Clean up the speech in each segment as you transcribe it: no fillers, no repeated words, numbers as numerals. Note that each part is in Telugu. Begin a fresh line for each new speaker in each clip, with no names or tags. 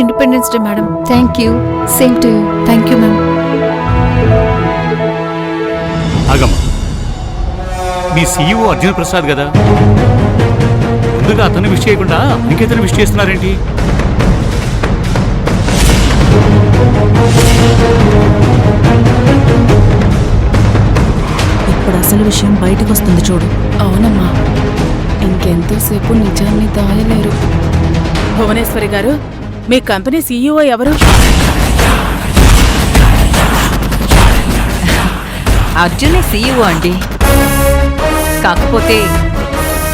Independence day madam.
Thank you. Same to you.
Thank you ma'am.
ఆగమ్మ, మీ సీఈఓ అర్జున్ ప్రసాద్ కదా, ముందుగా అతను విష్ చేయకుండా ఇంకెతను విష్ చేస్తున్నారేంటి?
ఇప్పుడు అసలు విషయం బయటకు వస్తుంది చూడు.
అవునమ్మా, ఇంకెంతోసేపు నిజాన్ని దాయలేరు.
భువనేశ్వరి గారు, మీ కంపెనీ సీఈఓ ఎవరు?
అర్జునే సీఈఓ అండి. కాకపోతే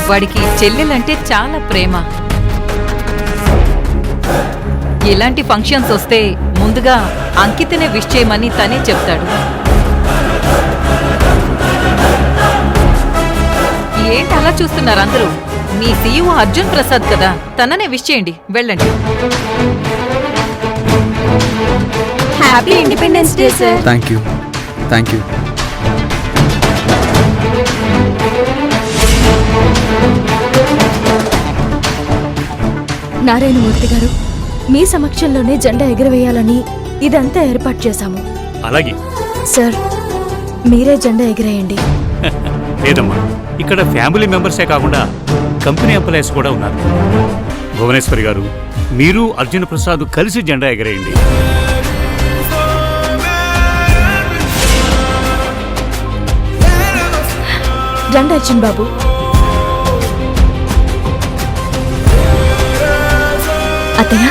వాడికి చెల్లెలంటే చాలా ప్రేమ. ఇలాంటి ఫంక్షన్స్ వస్తే ముందుగా అంకితనే విష్ చేయమని తనే చెప్తాడు. ఏంటి అలా చూస్తున్నారు అందరూ? మీ సీఈఓ అర్జున్ ప్రసాద్ కదా, తననే విష్ చేయండి. వెళ్ళండి.
Happy independence day sir.
Thank you. Thank you.
Narayanamurthy garu, మీ సమక్షంలోనే జెండా ఎగురవేయాలని ఇదంతా ఏర్పాటు చేశాము.
అలాగే.
సార్, మీరే జెండా ఎగిరేయండి.
లేదమ్మా, ఇక్కడ ఫ్యామిలీ మెంబర్సే కాకుండా కంపెనీ ఎంప్లాయీస్ కూడా ఉన్నారు. భువనేశ్వరి గారు, మీరు అర్జున్ ప్రసాద్ కలిసి జెండా ఎగరేయండి.
రండి అర్జున్ బాబు. అత్తయ్య,